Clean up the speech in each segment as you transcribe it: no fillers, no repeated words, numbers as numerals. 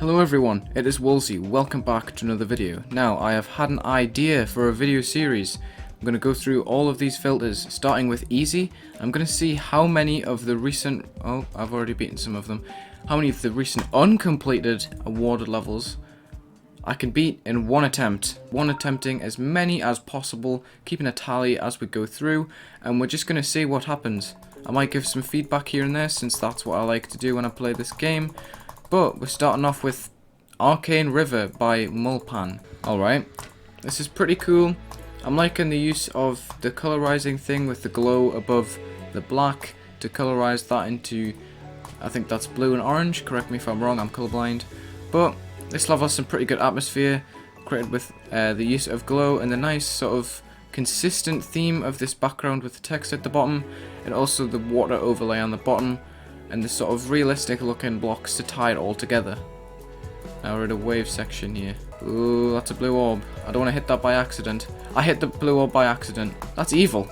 Hello everyone, it is Wulzy. Welcome back to another video. Now, I have had an idea for a video series. I'm going to go through all of these filters, starting with easy. I'm going to see how many of the recent... Oh, I've already beaten some of them. How many of the recent uncompleted awarded levels I can beat in one attempt. Attempting as many as possible, keeping a tally as we go through, and we're just going to see what happens. I might give some feedback here and there, since that's what I like to do when I play this game. But we're starting off with Arcane River by Mulpan. Alright, this is pretty cool. I'm liking the use of the colorizing thing with the glow above the black to colorize that into, I think that's blue and orange. Correct me if I'm wrong, I'm colorblind. But this level has some pretty good atmosphere, created with the use of glow and the nice sort of consistent theme of this background with the text at the bottom, and also the water overlay on the bottom, and the sort of realistic looking blocks to tie it all together. Now we're at a wave section here. Ooh, that's a blue orb. I don't want to hit that by accident. I hit the blue orb by accident. That's evil.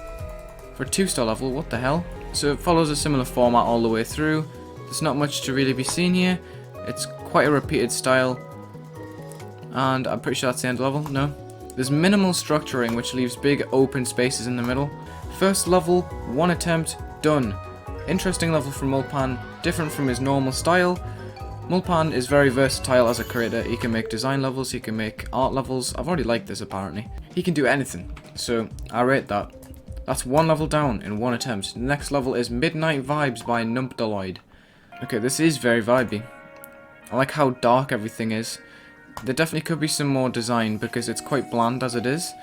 For a 2-star level, what the hell? So it follows a similar format all the way through. There's not much to really be seen here. It's quite a repeated style. And I'm pretty sure that's the end level. No. There's minimal structuring, which leaves big open spaces in the middle. First level, one attempt, done. Interesting level from Mulpan, different from his normal style. Mulpan is very versatile as a creator. He can make design levels, he can make art levels. I've already liked this apparently. He can do anything, so I rate that. That's one level down in one attempt. The next level is Midnight Vibes by Numpdaloid. Okay, this is very vibey. I like how dark everything is. There definitely could be some more design because it's quite bland as it is.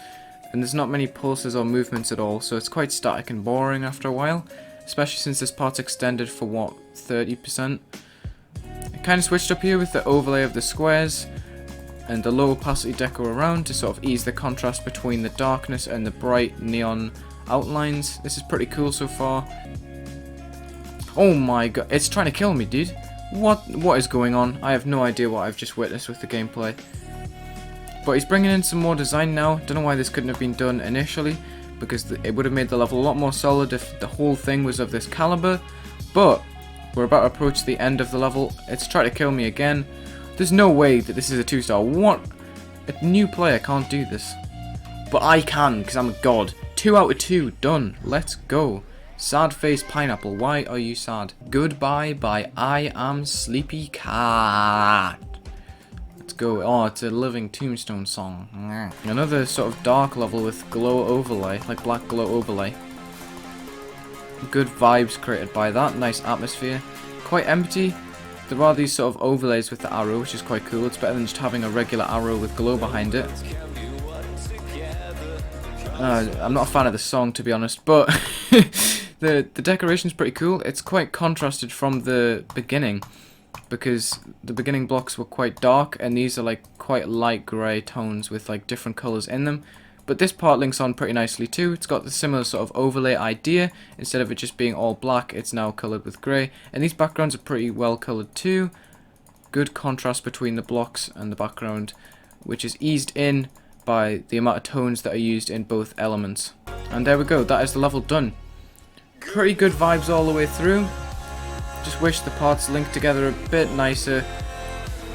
And there's not many pulses or movements at all, so it's quite static and boring after a while. Especially since this part's extended for, what, 30%? It kind of switched up here with the overlay of the squares and the low opacity deco around to sort of ease the contrast between the darkness and the bright neon outlines. This is pretty cool so far. Oh my god, it's trying to kill me, dude. What is going on? I have no idea what I've just witnessed with the gameplay. But he's bringing in some more design now. Don't know why this couldn't have been done initially, because it would have made the level a lot more solid if the whole thing was of this caliber. But we're about to approach the end of the level. It's trying to kill me again. There's no way that this is a 2-star. What? A new player can't do this. But I can, because I'm a god. 2 out of 2, done. Let's go. Sad Face Pineapple, why are you sad? Goodbye by I Am Sleepy Cat. Let's go. Oh, it's a Living Tombstone song. Another sort of dark level with glow overlay, like black glow overlay. Good vibes created by that. Nice atmosphere. Quite empty. There are these sort of overlays with the arrow, which is quite cool. It's better than just having a regular arrow with glow behind it. I'm not a fan of the song, to be honest, but the decoration's pretty cool. It's quite contrasted from the beginning, because the beginning blocks were quite dark, and these are like quite light grey tones with like different colours in them. But this part links on pretty nicely too. It's got the similar sort of overlay idea. Instead of it just being all black, it's now coloured with grey. And these backgrounds are pretty well coloured too. Good contrast between the blocks and the background, which is eased in by the amount of tones that are used in both elements. And there we go, that is the level done. Pretty good vibes all the way through. Just wish the parts linked together a bit nicer,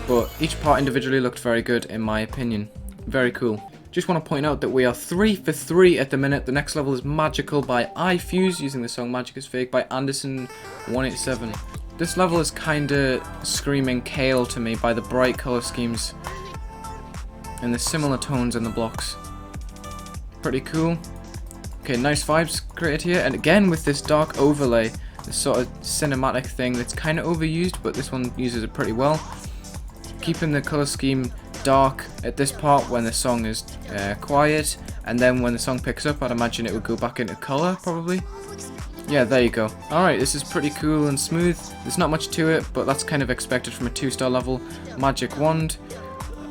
but each part individually looked very good in my opinion. Very cool. Just want to point out that we are 3 for 3 at the minute. The next level is Magical by iFuse, using the song Magic is Fake by Anderson187. This level is kinda screaming Kale to me by the bright colour schemes and the similar tones in the blocks. Pretty cool. Okay, nice vibes created here, and again with this dark overlay, this sort of cinematic thing that's kind of overused, but this one uses it pretty well. Keeping the colour scheme dark at this part when the song is quiet, and then when the song picks up, I'd imagine it would go back into colour, probably. Yeah, there you go. Alright, this is pretty cool and smooth. There's not much to it, but that's kind of expected from a 2-star level. Magic Wand.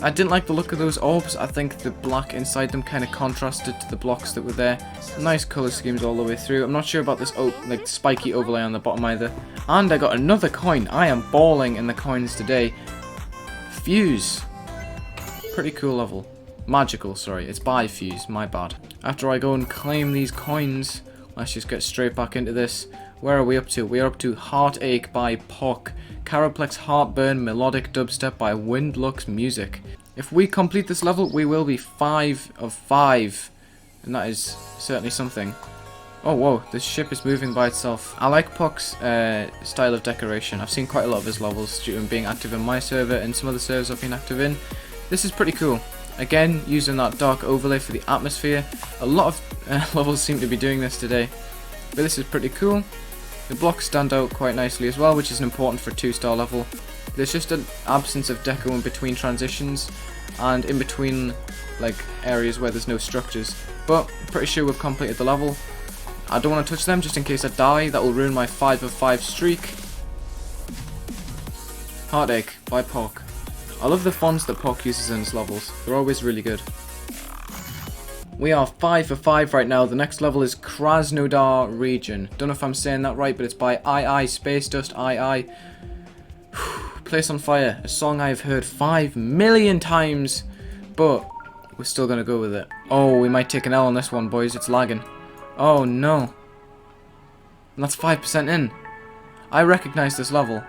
I didn't like the look of those orbs. I think the black inside them kind of contrasted to the blocks that were there. Nice colour schemes all the way through. I'm not sure about this like spiky overlay on the bottom either. And I got another coin. I am balling in the coins today. Fuse. Pretty cool level. Magical, sorry. It's by Fuse, my bad. After I go and claim these coins, let's just get straight back into this. Where are we up to? We are up to Heartache by Pock. Caraplex Heartburn Melodic Dubstep by Windlux Music. If we complete this level, we will be 5 of 5. And that is certainly something. Oh, whoa, this ship is moving by itself. I like Puck's style of decoration. I've seen quite a lot of his levels due to him being active in my server and some other servers I've been active in. This is pretty cool. Again, using that dark overlay for the atmosphere. A lot of levels seem to be doing this today. But this is pretty cool. The blocks stand out quite nicely as well, which is important for a 2-star level. There's just an absence of deco in between transitions and in between like areas where there's no structures. But I'm pretty sure we've completed the level. I don't want to touch them just in case I die. That will ruin my 5 of 5 streak. Heartache by Puck. I love the fonts that Puck uses in his levels. They're always really good. We are 5 for 5 right now. The next level is Krasnodar region. Don't know if I'm saying that right, but it's by II Space Dust II. Place on Fire, a song I've heard 5 million times, but we're still gonna go with it. Oh, we might take an L on this one, boys. It's lagging. Oh no. And that's 5% in. I recognize this level.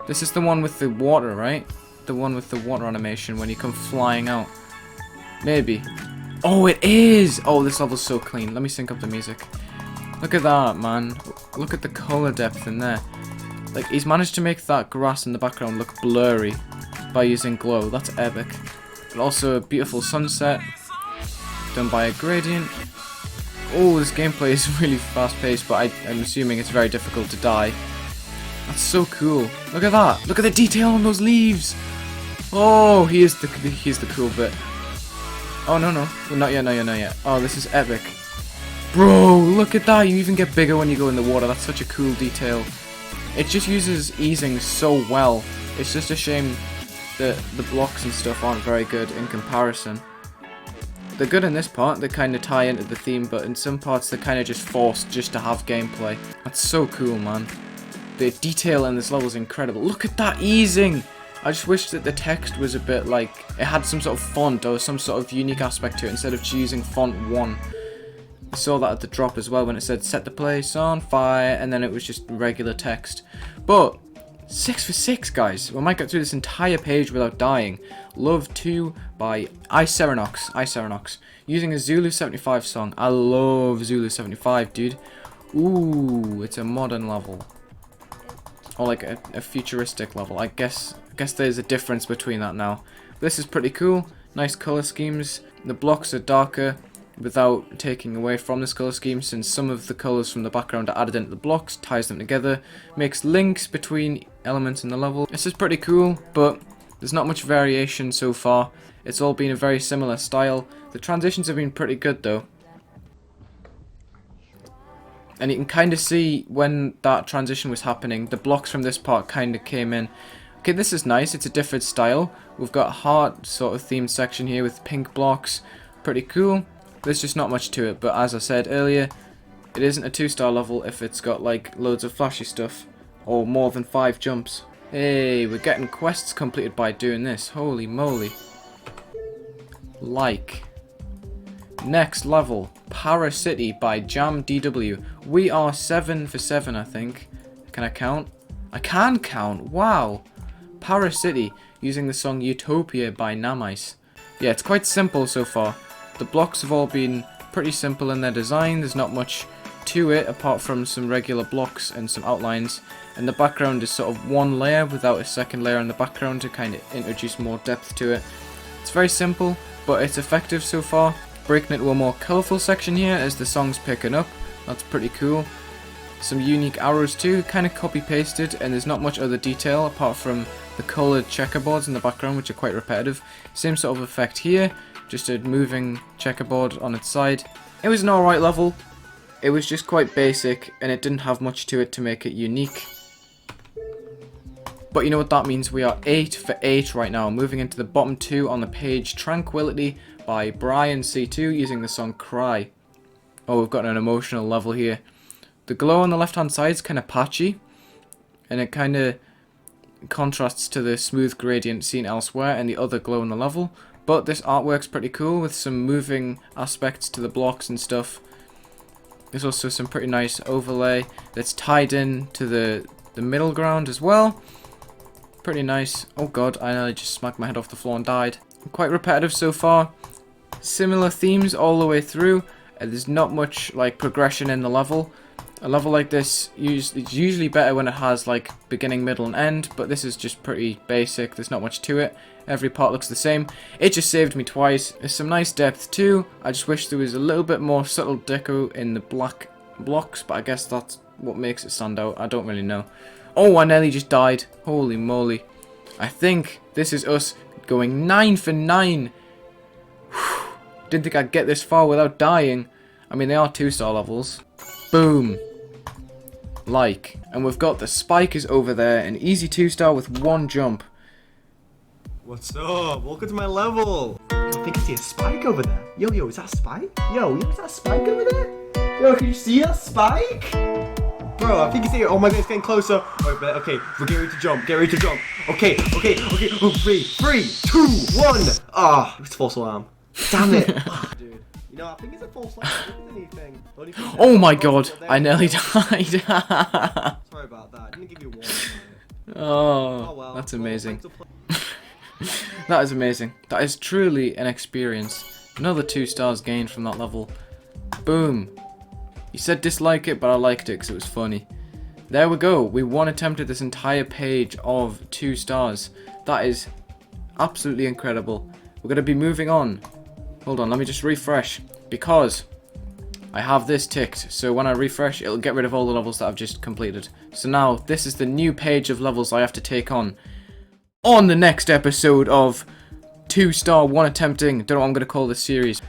This is the one with the water, right? The one with the water animation when you come flying out. Maybe. Oh, it is! Oh, this level's so clean. Let me sync up the music. Look at that, man. Look at the color depth in there. Like, he's managed to make that grass in the background look blurry by using glow. That's epic. And also a beautiful sunset done by a gradient. Oh, this gameplay is really fast-paced, but I'm assuming it's very difficult to die. That's so cool. Look at that. Look at the detail on those leaves. Oh, he's the cool bit. Oh, no. Well, not yet. Oh, this is epic. Bro, look at that. You even get bigger when you go in the water. That's such a cool detail. It just uses easing so well. It's just a shame that the blocks and stuff aren't very good in comparison. They're good in this part, they kind of tie into the theme, but in some parts they're kind of just forced just to have gameplay. That's so cool, man. The detail in this level is incredible. Look at that easing! I just wish that the text was a bit like, it had some sort of font or some sort of unique aspect to it instead of choosing font 1. I saw that at the drop as well when it said set the place on fire and then it was just regular text. But 6 for 6, guys. We might get through this entire page without dying. Love 2 by Iceranox. Using a Zulu 75 song. I love Zulu 75, dude. Ooh, it's a modern level. Or like a futuristic level. I guess there's a difference between that now. This is pretty cool. Nice color schemes. The blocks are darker without taking away from this color scheme, since some of the colors from the background are added into the blocks, ties them together, makes links between elements in the level. This is pretty cool, but there's not much variation so far. It's all been a very similar style. The transitions have been pretty good though. And you can kind of see when that transition was happening, the blocks from this part kind of came in. Okay, this is nice, it's a different style. We've got a heart sort of themed section here with pink blocks. Pretty cool. There's just not much to it, but as I said earlier, it isn't a 2-star level if it's got like loads of flashy stuff or more than 5 jumps. Hey, we're getting quests completed by doing this. Holy moly. Like. Next level, Para City by Jam DW. We are 7 for 7, I think. Can I count? I can count. Wow. Para City, using the song Utopia by Namice. Yeah, it's quite simple so far. The blocks have all been pretty simple in their design. There's not much to it apart from some regular blocks and some outlines. And the background is sort of one layer without a second layer in the background to kind of introduce more depth to it. It's very simple, but it's effective so far. Breaking it to a more colourful section here as the song's picking up. That's pretty cool. Some unique arrows too, kind of copy pasted, and there's not much other detail apart from the coloured checkerboards in the background, which are quite repetitive. Same sort of effect here. Just a moving checkerboard on its side. It was an alright level. It was just quite basic and it didn't have much to it to make it unique. But you know what that means? We are 8 for 8 right now. Moving into the bottom 2 on the page. Tranquility by Brian C2 using the song Cry. Oh, we've got an emotional level here. The glow on the left hand side is kind of patchy. And it kind of contrasts to the smooth gradient seen elsewhere and the other glow in the level. But this artwork's pretty cool with some moving aspects to the blocks and stuff. There's also some pretty nice overlay that's tied in to the middle ground as well. Pretty nice. Oh god, I nearly just smacked my head off the floor and died. Quite repetitive so far. Similar themes all the way through. There's not much like progression in the level. A level like this it's usually better when it has like beginning, middle and end, but this is just pretty basic. There's not much to it. Every part looks the same. It just saved me twice. There's some nice depth too. I just wish there was a little bit more subtle deco in the black blocks, but I guess that's what makes it stand out. I don't really know. Oh, I nearly just died. Holy moly. I think this is us going 9 for 9. Didn't think I'd get this far without dying. I mean, they are 2-star levels. Boom. Like. And we've got the spike is over there. An easy 2-star with 1 jump. What's up? Welcome to my level. I think I see a spike over there. Yo, is that a spike? Yo, is that a spike over there? Yo, can you see a spike? Bro, I think you see it. Oh my god, it's getting closer. Wait, okay, we're getting ready to jump. Get ready to jump. Okay. Oh, 3, 2, 1. Ah, it's false alarm. Damn it. Oh, dude. You know, I think it's a false alarm. Anything. Oh my god, I nearly died. Sorry about that. I didn't give you one. Oh, Well, that's amazing. That is amazing. That is truly an experience. Another 2 stars gained from that level. Boom. You said dislike it, but I liked it because it was funny. There we go. We attempted this entire page of 2 stars. That is absolutely incredible. We're going to be moving on. Hold on, let me just refresh. Because I have this ticked. So when I refresh, it'll get rid of all the levels that I've just completed. So now, this is the new page of levels I have to take on the next episode of 2-star 1 attempting. Don't know what I'm going to call this series.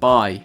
Bye.